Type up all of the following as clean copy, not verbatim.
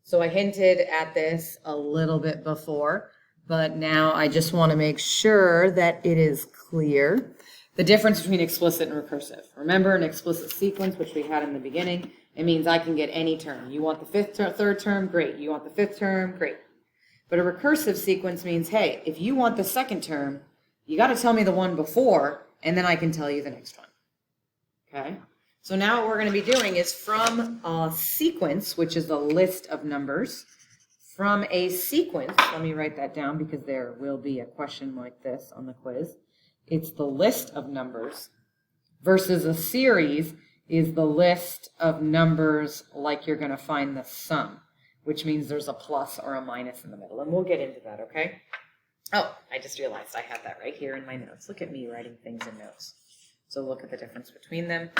So I hinted at this a little bit before, but now I just want to make sure that it is clear. The difference between explicit and recursive. Remember an explicit sequence, which we had in the beginning, it means I can get any term. You want the third term? Great. You want the fifth term? Great. But a recursive sequence means, hey, if you want the second term, you got to tell me the one before, and then I can tell you the next one. Okay? So now what we're going to be doing is from a sequence, which is a list of numbers, from a sequence, let me write that down because there will be a question like this on the quiz. It's the list of numbers versus a series is the list of numbers like you're going to find the sum, which means there's a plus or a minus in the middle. And we'll get into that, okay? Oh, I just realized I have that right here in my notes. Look at me writing things in notes. So look at the difference between them.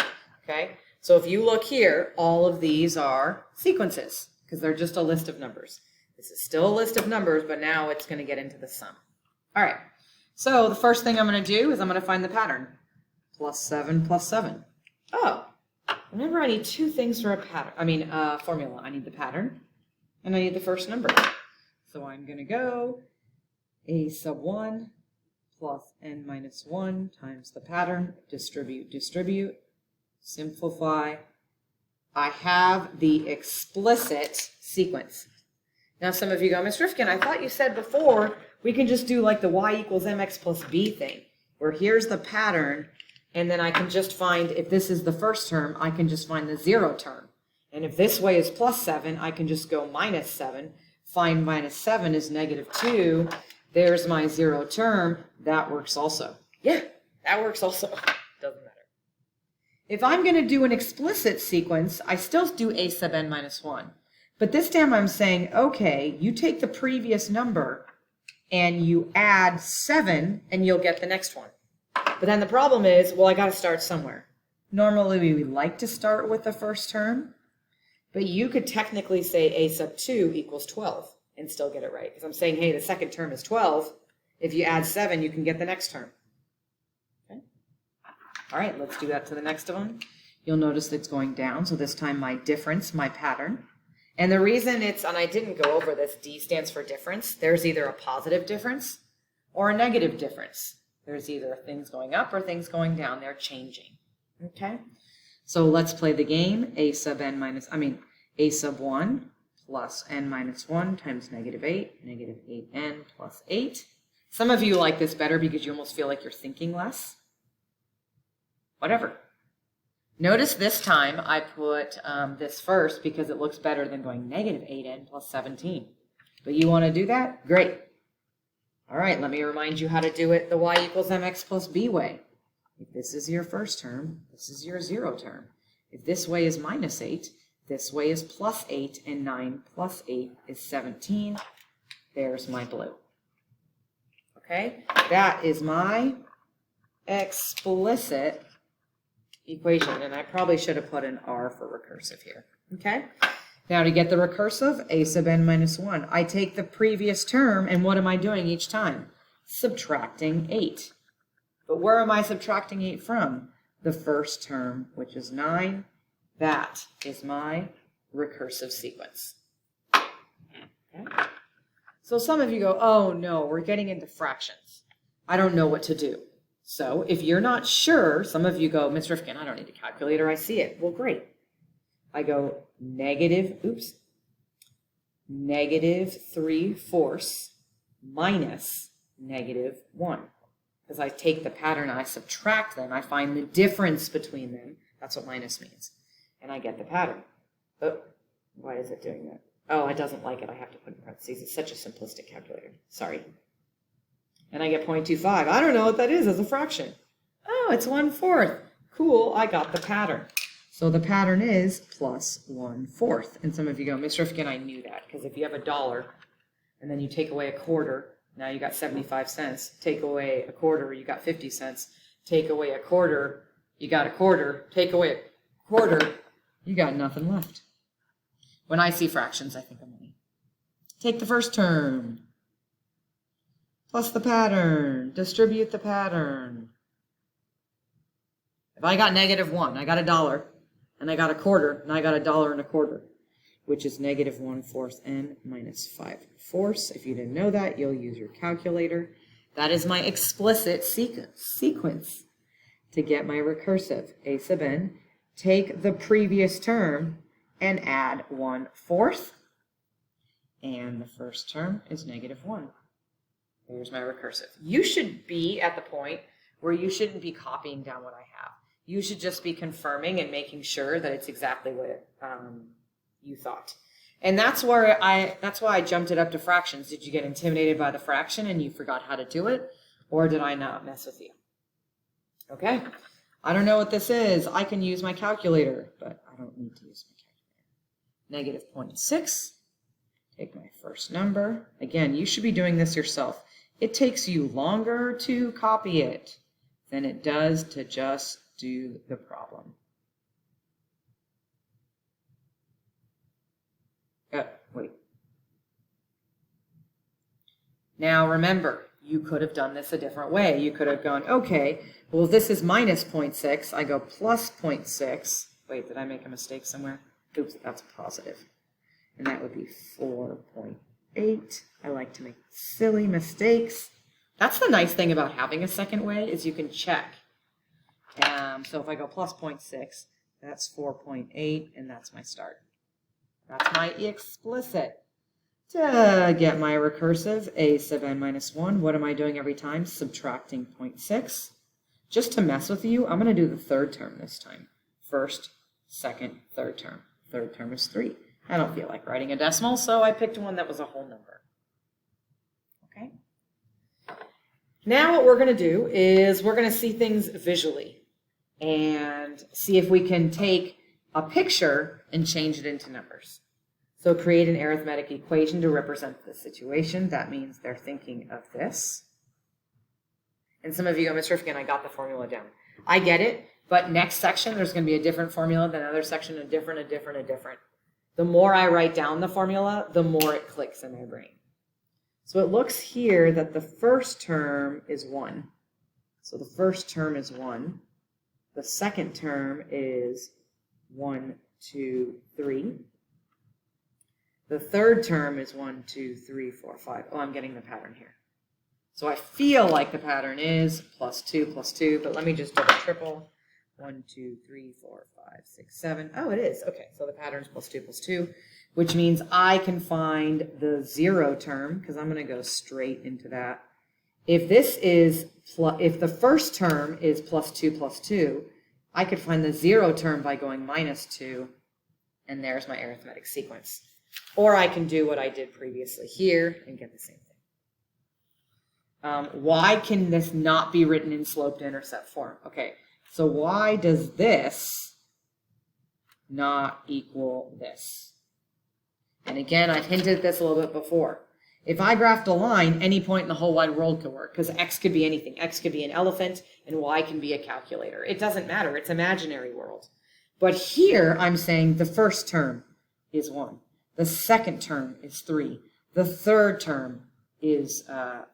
Okay, so if you look here, all of these are sequences because they're just a list of numbers. This is still a list of numbers, but now it's going to get into the sum. All right, so the first thing I'm going to do is I'm going to find the pattern. Plus 7 plus 7. Oh, remember I need two things for a pattern. Formula. I need the pattern and I need the first number. So I'm going to go a sub 1 plus n minus 1 times the pattern. Distribute. Simplify. I have the explicit sequence. Now some of you go, Ms. Rifkin, I thought you said before we can just do like the y equals mx plus b thing, where here's the pattern, and then I can just find, if this is the first term, I can just find the 0 term. And if this way is plus 7, I can just go minus 7. Find minus 7 is negative 2. There's my 0 term. That works also. Yeah, that works also. Doesn't matter. If I'm going to do an explicit sequence, I still do a sub n minus 1. But this time I'm saying, okay, you take the previous number and you add 7 and you'll get the next one. But then the problem is, well, I got to start somewhere. Normally we like to start with the first term, but you could technically say a sub 2 equals 12 and still get it right. Because I'm saying, hey, the second term is 12. If you add 7, you can get the next term. All right, let's do that to the next one. You'll notice it's going down. So this time my difference, my pattern. And the reason and I didn't go over this, D stands for difference. There's either a positive difference or a negative difference. There's either things going up or things going down. They're changing. Okay? So let's play the game. A sub 1 plus n minus 1 times negative 8, negative 8n plus 8. Some of you like this better because you almost feel like you're thinking less. Whatever. Notice this time I put this first because it looks better than going negative 8n plus 17. But you want to do that? Great. All right, let me remind you how to do it the y equals mx plus b way. If this is your first term, this is your 0 term. If this way is minus 8, this way is plus 8, and 9 plus 8 is 17. There's my blue. Okay, that is my explicit equation, and I probably should have put an R for recursive here. Okay, now to get the recursive, a sub n minus 1. I take the previous term, and what am I doing each time? Subtracting 8. But where am I subtracting 8 from? The first term, which is 9. That is my recursive sequence. Okay. So some of you go, oh no, we're getting into fractions. I don't know what to do. So if you're not sure, some of you go, Ms. Rifkin, I don't need a calculator, I see it. Well, great. I go negative 3/4 minus negative 1. Because I take the pattern and I subtract them. I find the difference between them. That's what minus means. And I get the pattern. Oh, why is it doing that? Oh, it doesn't like it. I have to put in parentheses. It's such a simplistic calculator. Sorry. And I get 0.25. I don't know what that is as a fraction. Oh, it's 1/4. Cool, I got the pattern. So the pattern is plus 1/4. And some of you go, Ms. Rifkin, I knew that. Because if you have $1 and then you take away a quarter, now you got 75 cents. Take away a quarter, you got 50 cents. Take away a quarter, you got a quarter. Take away a quarter, you got nothing left. When I see fractions, I think of money. Take the first term, plus the pattern, distribute the pattern. If I got -1, I got $1, and I got a quarter, and I got $1.25. which is negative 1/4 n minus 5/4. If you didn't know that, you'll use your calculator. That is my explicit sequence. To get my recursive, a sub n, take the previous term and add 1/4. And the first term is negative 1. There's my recursive. You should be at the point where you shouldn't be copying down what I have. You should just be confirming and making sure that it's exactly what you thought. And that's why I jumped it up to fractions. Did you get intimidated by the fraction and you forgot how to do it? Or did I not mess with you? Okay. I don't know what this is. I can use my calculator, but I don't need to use my calculator. Negative 0.6. Take my first number. Again, you should be doing this yourself. It takes you longer to copy it than it does to just do the problem. Wait. Now remember, you could have done this a different way. You could have gone, okay, well, this is minus 0.6. I go plus 0.6. Wait, did I make a mistake somewhere? Oops, that's a positive. And that would be 4.8. I like to make silly mistakes. That's the nice thing about having a second way is you can check. So if I go plus 0.6, that's 4.8, and that's my start. That's my explicit. To get my recursive, a sub n minus 1, what am I doing every time? Subtracting 0.6. Just to mess with you, I'm going to do the third term this time. First, second, third term. Third term is 3. I don't feel like writing a decimal, so I picked one that was a whole number. Okay? Now what we're going to do is we're going to see things visually and see if we can take a picture and change it into numbers. So create an arithmetic equation to represent the situation. That means they're thinking of this. And some of you go, Ms. Rifkin, I got the formula down. I get it, but next section there's going to be a different formula, then another section, a different. The more I write down the formula, the more it clicks in my brain. So it looks here that the first term is 1. So the first term is 1. The second term is 1, 2, 3. The third term is 1, 2, 3, 4, 5. Oh, I'm getting the pattern here. So I feel like the pattern is plus 2, but let me just double triple. 1, 2, 3, 4, 5, 6, 7. Oh, it is. Okay, so the pattern is plus 2, which means I can find the 0 term, because I'm going to go straight into that. If the first term is plus 2, I could find the 0 term by going minus 2, and there's my arithmetic sequence. Or I can do what I did previously here and get the same thing. Why can this not be written in sloped-intercept form? Okay, so why does this not equal this? And again, I've hinted at this a little bit before. If I graphed a line, any point in the whole wide world could work, because x could be anything. X could be an elephant, and y can be a calculator. It doesn't matter. It's imaginary world. But here, I'm saying the first term is 1. The second term is 3. The third term is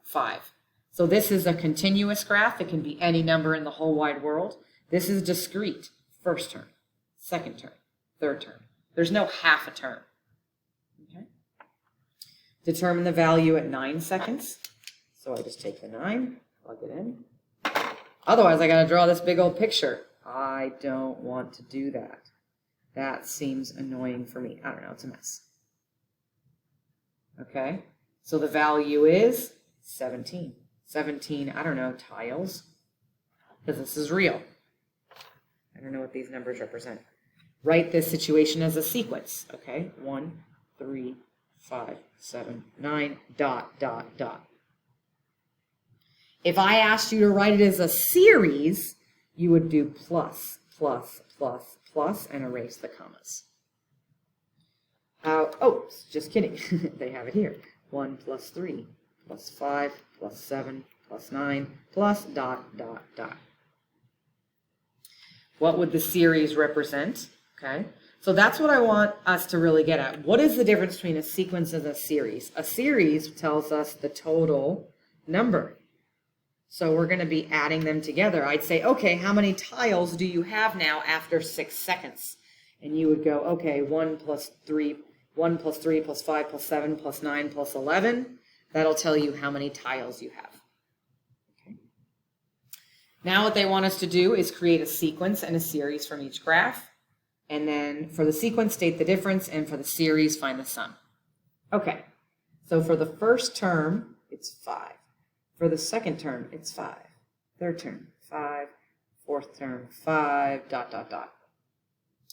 5. So this is a continuous graph. It can be any number in the whole wide world. This is discrete. First term, second term, third term. There's no half a term. Okay. Determine the value at 9 seconds. So I just take the 9, plug it in. Otherwise, I got to draw this big old picture. I don't want to do that. That seems annoying for me. I don't know. It's a mess. Okay. So the value is 17. 17, I don't know, tiles. Because this is real. I don't know what these numbers represent. Write this situation as a sequence. Okay. 1, 3, 5, 7, 9, dot, dot, dot. If I asked you to write it as a series, you would do plus, plus, plus, plus, and erase the commas. Oh, just kidding. They have it here. 1 plus 3 plus 5 plus 7 plus 9 plus dot, dot, dot. What would the series represent? Okay. So that's what I want us to really get at. What is the difference between a sequence and a series? A series tells us the total number. So we're going to be adding them together. I'd say, okay, how many tiles do you have now after 6 seconds? And you would go, okay, 1 plus 3 1 plus 3 plus 5 plus 7 plus 9 plus 11. That'll tell you how many tiles you have. Okay. Now what they want us to do is create a sequence and a series from each graph. And then for the sequence, state the difference, and for the series, find the sum. Okay, so for the first term, it's 5. For the second term, it's 5. Third term, 5. Fourth term, 5, ...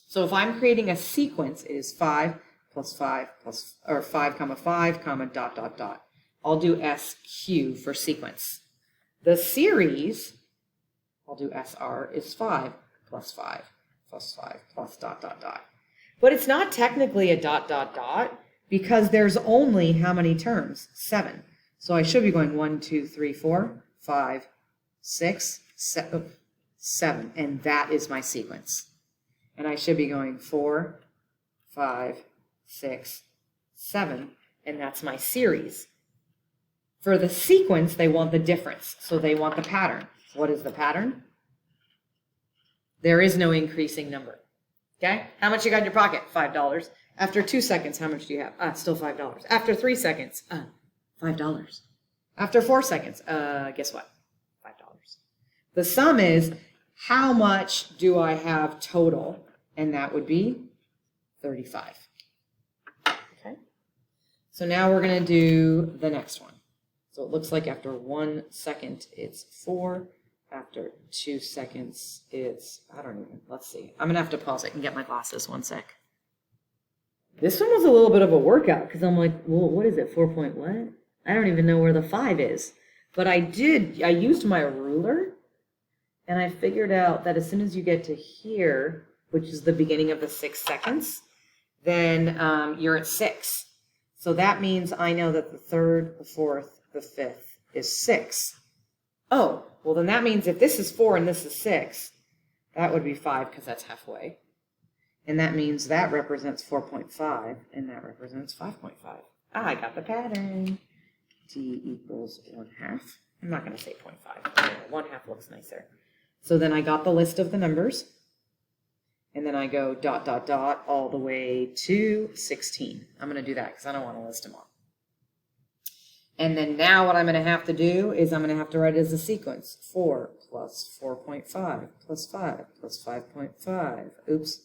So if I'm creating a sequence, it is 5 plus 5 plus, or 5 comma 5 comma ... I'll do SQ for sequence. The series, I'll do SR, is 5 plus 5 plus 5 plus ... But it's not technically a ... because there's only how many terms? 7. So I should be going 1, 2, 3, 4, 5, 6, 7, and that is my sequence. And I should be going 4, 5, 6, 7, and that's my series. For the sequence, they want the difference, so they want the pattern. What is the pattern? There is no increasing number. Okay? How much you got in your pocket? $5. After 2 seconds, how much do you have? Still $5. After 3 seconds, $5. After 4 seconds, guess what? $5. The sum is, how much do I have total? And that would be 35. Okay? So now we're going to do the next one. So it looks like after 1 second, it's 4. After 2 seconds, it's, I don't even, let's see. I'm going to have to pause it and get my glasses 1 sec. This one was a little bit of a workout because I'm like, well, what is it? 4 point what? I don't even know where the 5 is. But I used my ruler and I figured out that as soon as you get to here, which is the beginning of the 6 seconds, then you're at 6. So that means I know that the third, the fourth, the fifth is 6. Oh, well then that means if this is 4 and this is 6, that would be 5 because that's halfway. And that means that represents 4.5 and that represents 5.5. I got the pattern. T equals 1/2. I'm not going to say 0.5. 1/2 looks nicer. So then I got the list of the numbers. And then I go ... all the way to 16. I'm going to do that because I don't want to list them all. And then now what I'm going to have to do is I'm going to have to write it as a sequence. 4 plus 4.5 plus 5 plus 5.5. Oops.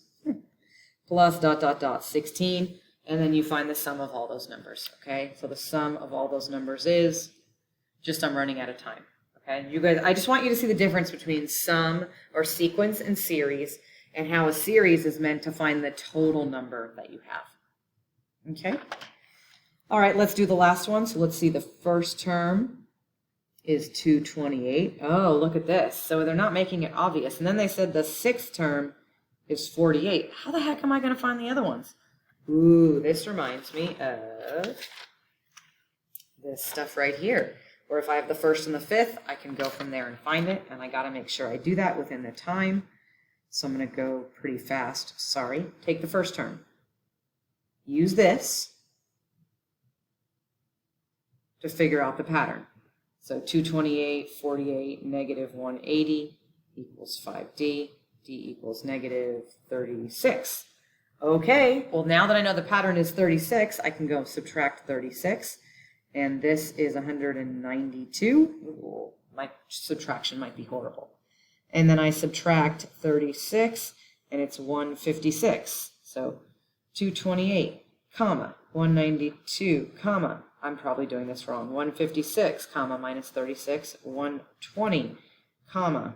Plus ... 16. And then you find the sum of all those numbers. Okay? So the sum of all those numbers is, just I'm running out of time. Okay? You guys, I just want you to see the difference between sum or sequence and series, and how a series is meant to find the total number that you have. Okay? All right, let's do the last one. So let's see, the first term is 228. Oh, look at this. So they're not making it obvious. And then they said the sixth term is 48. How the heck am I going to find the other ones? Ooh, this reminds me of this stuff right here. Or if I have the first and the fifth, I can go from there and find it. And I got to make sure I do that within the time. So I'm going to go pretty fast. Sorry. Take the first term. Use this to figure out the pattern. So 228, 48, negative 180 equals 5D. D equals negative 36. Okay, well now that I know the pattern is 36, I can go subtract 36. And this is 192. Ooh, my subtraction might be horrible. And then I subtract 36, and it's 156. So 228, comma, 192, comma, I'm probably doing this wrong, 156, comma, minus 36, 120, comma,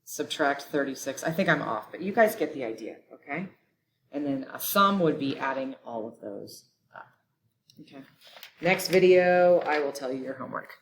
subtract 36. I think I'm off, but you guys get the idea, okay? And then a sum would be adding all of those up. Okay. Next video, I will tell you your homework.